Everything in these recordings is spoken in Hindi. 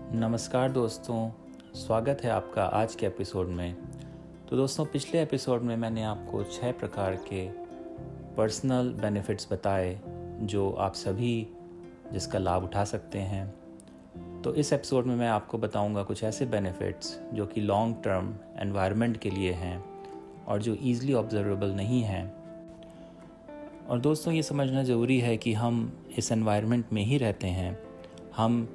नमस्कार दोस्तों, स्वागत है आपका आज के एपिसोड में। तो दोस्तों, पिछले एपिसोड में मैंने आपको 6 प्रकार के पर्सनल बेनिफिट्स बताए जो आप सभी जिसका लाभ उठा सकते हैं। तो इस एपिसोड में मैं आपको बताऊंगा कुछ ऐसे बेनिफिट्स जो कि लॉन्ग टर्म एनवायरनमेंट के लिए हैं और जो ईज़िली ऑब्जर्वेबल नहीं हैं। और दोस्तों, ये समझना ज़रूरी है कि हम इस एनवायरनमेंट में ही रहते हैं। हम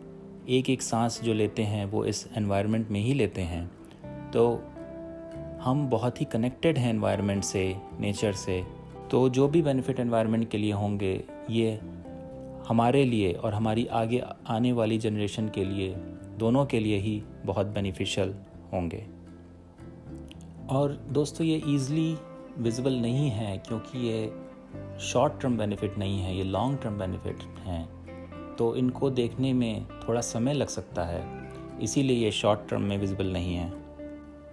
एक एक सांस जो लेते हैं वो इस एनवायरनमेंट में ही लेते हैं। तो हम बहुत ही कनेक्टेड हैं एनवायरनमेंट से, नेचर से। तो जो भी बेनिफिट एनवायरनमेंट के लिए होंगे, ये हमारे लिए और हमारी आगे आने वाली जनरेशन के लिए, दोनों के लिए ही बहुत बेनिफिशियल होंगे। और दोस्तों, ये ईज़िली विजिबल नहीं है क्योंकि ये शॉर्ट टर्म बेनिफिट नहीं है, ये लॉन्ग टर्म बेनिफिट हैं। तो इनको देखने में थोड़ा समय लग सकता है, इसीलिए ये शॉर्ट टर्म में विजिबल नहीं है।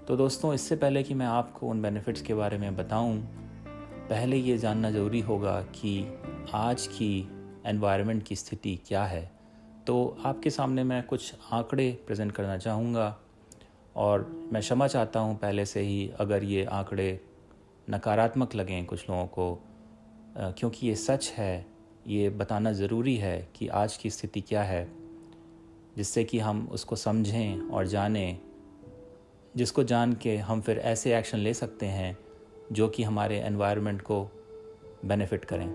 तो दोस्तों, इससे पहले कि मैं आपको उन बेनिफिट्स के बारे में बताऊं, पहले ये जानना ज़रूरी होगा कि आज की एनवायरनमेंट की स्थिति क्या है। तो आपके सामने मैं कुछ आंकड़े प्रेजेंट करना चाहूँगा और मैं क्षमा चाहता हूँ पहले से ही अगर ये आंकड़े नकारात्मक लगें कुछ लोगों को, क्योंकि ये सच है। ये बताना ज़रूरी है कि आज की स्थिति क्या है, जिससे कि हम उसको समझें और जानें, जिसको जान के हम फिर ऐसे एक्शन ले सकते हैं जो कि हमारे एनवायरनमेंट को बेनिफिट करें।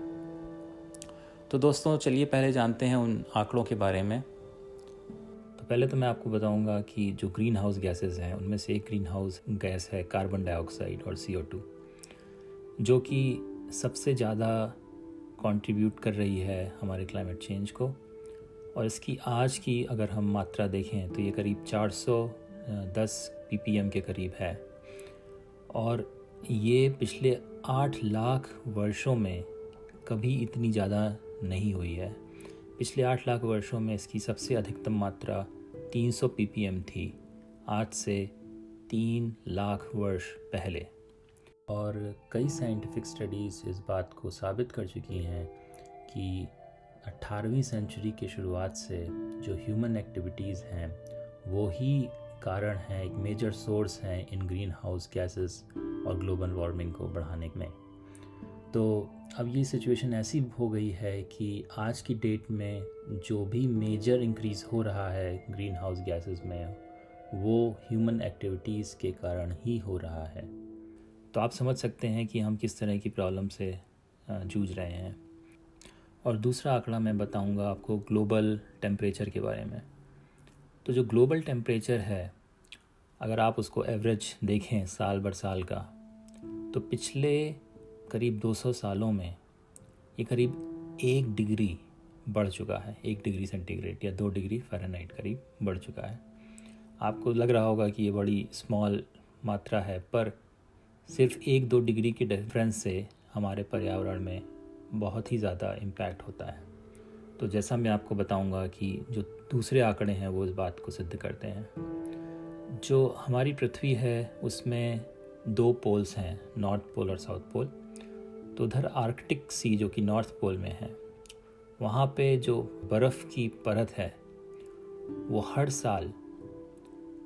तो दोस्तों, चलिए पहले जानते हैं उन आंकड़ों के बारे में। तो पहले तो मैं आपको बताऊंगा कि जो ग्रीन हाउस गैसेस हैं, उनमें से एक ग्रीन हाउस गैस है कार्बन डाइऑक्साइड और CO2, जो कि सबसे ज़्यादा कंट्रीब्यूट कर रही है हमारे क्लाइमेट चेंज को। और इसकी आज की अगर हम मात्रा देखें तो ये करीब 410 ppm के करीब है। और ये पिछले 8 लाख वर्षों में कभी इतनी ज़्यादा नहीं हुई है। पिछले 8 लाख वर्षों में इसकी सबसे अधिकतम मात्रा 300 ppm थी, आज से 3 लाख वर्ष पहले। और कई साइंटिफिक स्टडीज़ इस बात को साबित कर चुकी हैं कि 18वीं सेंचुरी के शुरुआत से जो ह्यूमन एक्टिविटीज़ हैं वो ही कारण हैं, एक मेजर सोर्स हैं इन ग्रीन हाउस गैसेस और ग्लोबल वार्मिंग को बढ़ाने में। तो अब ये सिचुएशन ऐसी हो गई है कि आज की डेट में जो भी मेजर इंक्रीज़ हो रहा है ग्रीन हाउस गैसेस में, वो ह्यूमन एक्टिविटीज़ के कारण ही हो रहा है। तो आप समझ सकते हैं कि हम किस तरह की प्रॉब्लम से जूझ रहे हैं। और दूसरा आंकड़ा मैं बताऊंगा आपको ग्लोबल टेम्परेचर के बारे में। तो जो ग्लोबल टेम्परेचर है, अगर आप उसको एवरेज देखें साल भर साल का, तो पिछले करीब 200 सालों में ये करीब 1 डिग्री बढ़ चुका है। 1 डिग्री सेंटीग्रेड या 2 डिग्री फ़ारेनहाइट करीब बढ़ चुका है। आपको लग रहा होगा कि ये बड़ी स्मॉल मात्रा है, पर सिर्फ 1-2 डिग्री के डिफरेंस से हमारे पर्यावरण में बहुत ही ज़्यादा इम्पैक्ट होता है। तो जैसा मैं आपको बताऊंगा कि जो दूसरे आंकड़े हैं वो इस बात को सिद्ध करते हैं। जो हमारी पृथ्वी है उसमें 2 पोल्स हैं, नॉर्थ पोल और साउथ पोल। तो उधर आर्कटिक सी जो कि नॉर्थ पोल में है, वहाँ पे जो बर्फ़ की परत है वो हर साल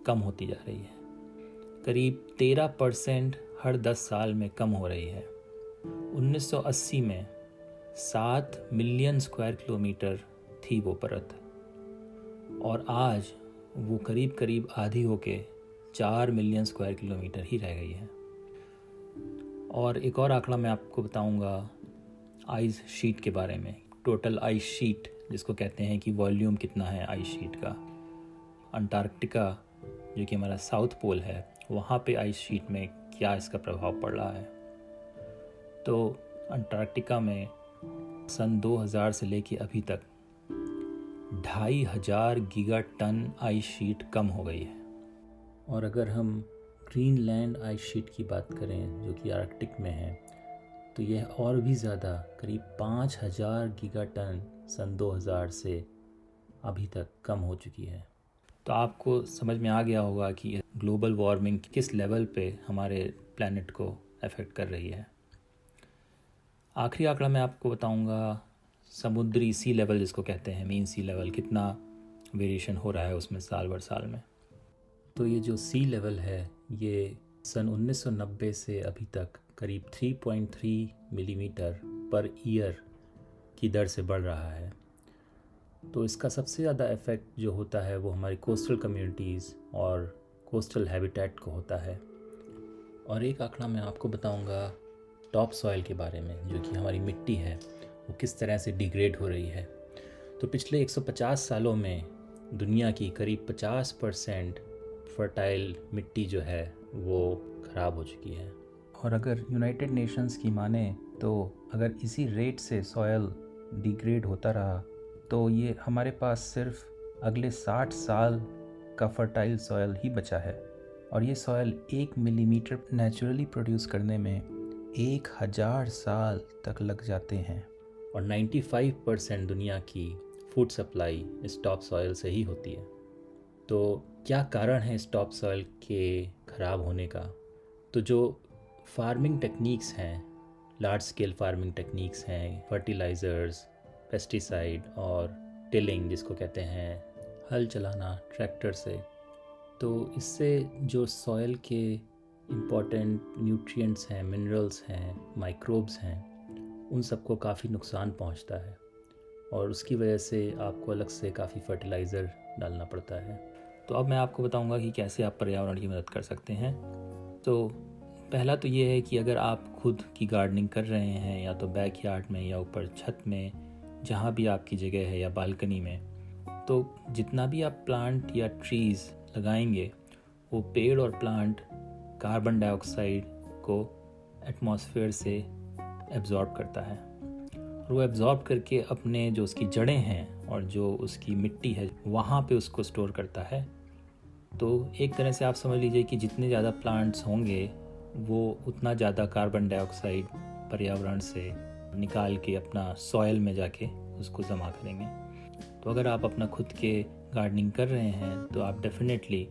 कम होती जा रही है। करीब 13% हर 10 साल में कम हो रही है। 1980 में 7 मिलियन स्क्वायर किलोमीटर थी वो परत, और आज वो करीब करीब आधी होके 4 मिलियन स्क्वायर किलोमीटर ही रह गई है। और एक और आंकड़ा मैं आपको बताऊंगा आइस शीट के बारे में। टोटल आइस शीट जिसको कहते हैं कि वॉल्यूम कितना है आइस शीट का। अंटार्कटिका जो कि हमारा साउथ पोल है, वहाँ पे आइस शीट में क्या इसका प्रभाव पड़ रहा है। तो अंटार्कटिका में सन 2000 से लेके अभी तक 2500 गीगा टन आइस शीट कम हो गई है। और अगर हम ग्रीनलैंड आइस शीट की बात करें जो कि आर्कटिक में है, तो यह और भी ज़्यादा करीब 5000 गीगा टन सन 2000 से अभी तक कम हो चुकी है। तो आपको समझ में आ गया होगा कि ग्लोबल वार्मिंग किस लेवल पे हमारे प्लैनेट को अफेक्ट कर रही है। आखिरी आंकड़ा मैं आपको बताऊंगा समुद्री सी लेवल जिसको कहते हैं, मीन सी लेवल कितना वेरिएशन हो रहा है उसमें साल भर साल में। तो ये जो सी लेवल है ये सन 1990 से अभी तक करीब 3.3 मिलीमीटर पर ईयर की दर से बढ़ रहा है। तो इसका सबसे ज़्यादा इफ़ेक्ट जो होता है वो हमारी कोस्टल कम्युनिटीज़ और कोस्टल हैबिटेट को होता है। और एक आंकड़ा मैं आपको बताऊंगा टॉप सॉइल के बारे में, जो कि हमारी मिट्टी है वो किस तरह से डिग्रेड हो रही है। तो पिछले 150 सालों में दुनिया की करीब 50% फर्टाइल मिट्टी जो है वो ख़राब हो चुकी है। और अगर यूनाइटेड नेशंस की माने तो अगर इसी रेट से सॉयल डिग्रेड होता रहा तो ये हमारे पास सिर्फ अगले 60 साल का फर्टाइल सॉयल ही बचा है। और ये सॉयल 1 मिलीमीटर नेचुरली प्रोड्यूस करने में 1000 साल तक लग जाते हैं। और 95% दुनिया की फूड सप्लाई इस टॉप सॉयल से ही होती है। तो क्या कारण है इस टॉप सॉयल के ख़राब होने का? तो जो फार्मिंग टेक्निक्स हैं, लार्ज स्केल फार्मिंग टेक्निक्स हैं, फर्टिलाइज़र्स, पेस्टिसाइड और टिलिंग जिसको कहते हैं, हल चलाना ट्रैक्टर से, तो इससे जो सॉयल के इम्पॉर्टेंट न्यूट्रिएंट्स हैं, मिनरल्स हैं, माइक्रोब्स हैं, उन सबको काफ़ी नुकसान पहुंचता है। और उसकी वजह से आपको अलग से काफ़ी फर्टिलाइज़र डालना पड़ता है। तो अब मैं आपको बताऊंगा कि कैसे आप पर्यावरण की मदद कर सकते हैं। तो पहला तो ये है कि अगर आप खुद की गार्डनिंग कर रहे हैं, या तो बैकयार्ड में या ऊपर छत में, जहाँ भी आपकी जगह है, या बालकनी में, तो जितना भी आप प्लांट या ट्रीज़ लगाएंगे वो पेड़ और प्लांट कार्बन डाइऑक्साइड को एटमॉस्फेयर से एब्जॉर्ब करता है। और वो एब्जॉर्ब करके अपने जो उसकी जड़ें हैं और जो उसकी मिट्टी है वहाँ पे उसको स्टोर करता है। तो एक तरह से आप समझ लीजिए कि जितने ज़्यादा प्लांट्स होंगे वो उतना ज़्यादा कार्बन डाइऑक्साइड पर्यावरण से निकाल के अपना सॉयल में जाके उसको जमा करेंगे। तो अगर आप अपना खुद के गार्डनिंग कर रहे हैं तो आप डेफिनेटली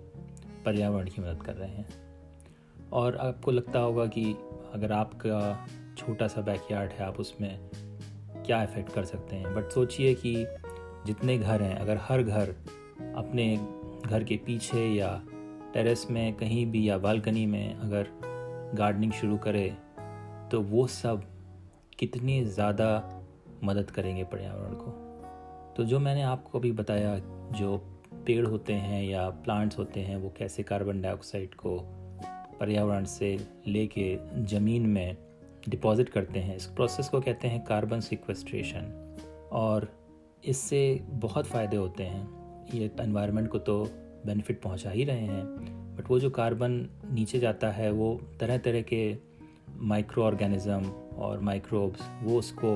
पर्यावरण की मदद कर रहे हैं। और आपको लगता होगा कि अगर आपका छोटा सा बैकयार्ड है आप उसमें क्या इफ़ेक्ट कर सकते हैं, बट सोचिए कि जितने घर हैं, अगर हर घर अपने घर के पीछे या टेरेस में कहीं भी या बालकनी में अगर गार्डनिंग शुरू करे तो वो सब कितनी ज़्यादा मदद करेंगे पर्यावरण को। तो जो मैंने आपको अभी बताया, जो पेड़ होते हैं या प्लांट्स होते हैं वो कैसे कार्बन डाइऑक्साइड को पर्यावरण से लेके ज़मीन में डिपॉजिट करते हैं, इस प्रोसेस को कहते हैं कार्बन सिक्वेस्ट्रेशन। और इससे बहुत फ़ायदे होते हैं। ये एनवायरनमेंट को तो बेनिफिट पहुंचा ही रहे हैं, बट वो जो कार्बन नीचे जाता है वो तरह तरह के माइक्रो ऑर्गेनिज़म और माइक्रोब्स वो उसको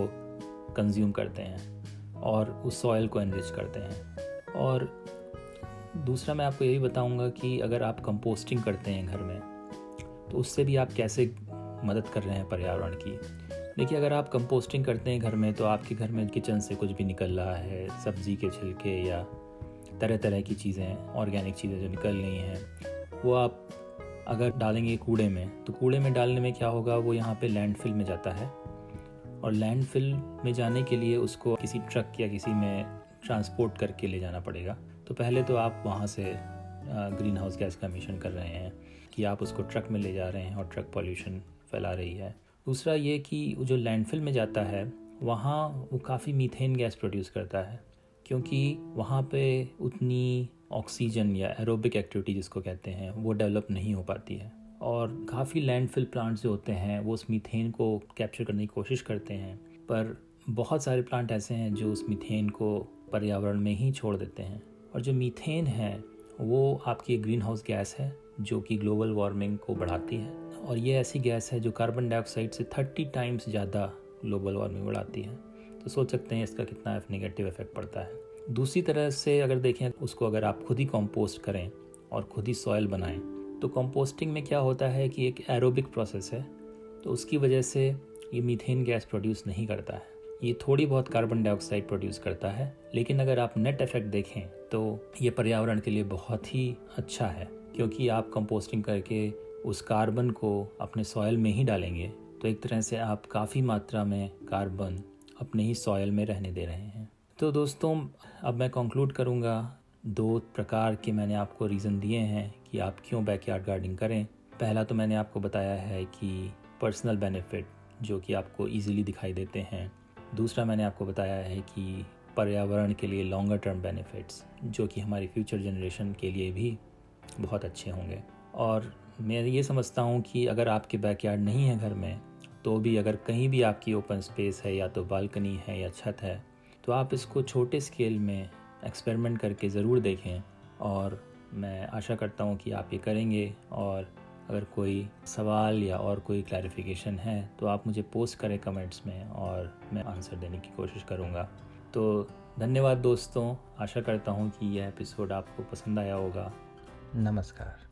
कंज्यूम करते हैं और उस सॉइल को एनरिच करते हैं। और दूसरा मैं आपको ये भी बताऊंगा कि अगर आप कंपोस्टिंग करते हैं घर में तो उससे भी आप कैसे मदद कर रहे हैं पर्यावरण की। देखिए, अगर आप कंपोस्टिंग करते हैं घर में तो आपके घर में किचन से कुछ भी निकल रहा है, सब्ज़ी के छिलके या तरह तरह की चीज़ें, ऑर्गेनिक चीज़ें जो निकल रही हैं, वो आप अगर डालेंगे कूड़े में तो कूड़े में डालने में क्या होगा, वो यहाँ पे लैंडफिल में जाता है। और लैंडफिल में जाने के लिए उसको किसी ट्रक या किसी में ट्रांसपोर्ट करके ले जाना पड़ेगा। तो पहले तो आप वहाँ से ग्रीन हाउस गैस का एमिशन कर रहे हैं कि आप उसको ट्रक में ले जा रहे हैं और ट्रक पॉल्यूशन फैला रही है। दूसरा ये कि जो लैंडफिल में जाता है वहाँ वो काफ़ी मीथेन गैस प्रोड्यूस करता है, क्योंकि वहाँ पे उतनी ऑक्सीजन या एरोबिक एक्टिविटी जिसको कहते हैं वो डेवलप नहीं हो पाती है। और काफ़ी लैंडफिल प्लांट्स जो होते हैं वो उस मीथेन को कैप्चर करने की कोशिश करते हैं, पर बहुत सारे प्लांट ऐसे हैं जो उस मीथेन को पर्यावरण में ही छोड़ देते हैं। और जो मीथेन है वो आपकी ग्रीन हाउस गैस है जो कि ग्लोबल वार्मिंग को बढ़ाती है। और ये ऐसी गैस है जो कार्बन डाइऑक्साइड से 30 टाइम्स ज़्यादा ग्लोबल वार्मिंग बढ़ाती है। तो सोच सकते हैं इसका कितना नेगेटिव इफेक्ट पड़ता है। दूसरी तरह से अगर देखें उसको, अगर आप खुद ही कंपोस्ट करें और खुद ही सॉइल बनाएं तो कंपोस्टिंग में क्या होता है कि एक एरोबिक प्रोसेस है, तो उसकी वजह से ये मीथेन गैस प्रोड्यूस नहीं करता है। ये थोड़ी बहुत कार्बन डाइऑक्साइड प्रोड्यूस करता है, लेकिन अगर आप नेट इफेक्ट देखें तो ये पर्यावरण के लिए बहुत ही अच्छा है, क्योंकि आप कंपोस्टिंग करके उस कार्बन को अपने सॉइल में ही डालेंगे तो एक तरह से आप काफ़ी मात्रा में कार्बन अपने ही सॉइल में रहने दे रहे हैं। तो दोस्तों, अब मैं कंक्लूड करूँगा 2 प्रकार के मैंने आपको रीज़न दिए हैं कि आप क्यों बैकयार्ड गार्डनिंग करें। पहला तो मैंने आपको बताया है कि पर्सनल बेनिफिट जो कि आपको ईज़िली दिखाई देते हैं। दूसरा मैंने आपको बताया है कि पर्यावरण के लिए लॉन्गर टर्म बेनिफिट्स जो कि हमारी फ्यूचर जनरेशन के लिए भी बहुत अच्छे होंगे। और मैं ये समझता हूँ कि अगर आपके बैकयार्ड नहीं है घर में, तो भी अगर कहीं भी आपकी ओपन स्पेस है या तो बालकनी है या छत है, तो आप इसको छोटे स्केल में एक्सपेरिमेंट करके ज़रूर देखें। और मैं आशा करता हूँ कि आप ये करेंगे। और अगर कोई सवाल या और कोई क्लैरिफिकेशन है तो आप मुझे पोस्ट करें कमेंट्स में और मैं आंसर देने की कोशिश करूँगा। तो धन्यवाद दोस्तों, आशा करता हूँ कि यह एपिसोड आपको पसंद आया होगा। नमस्कार।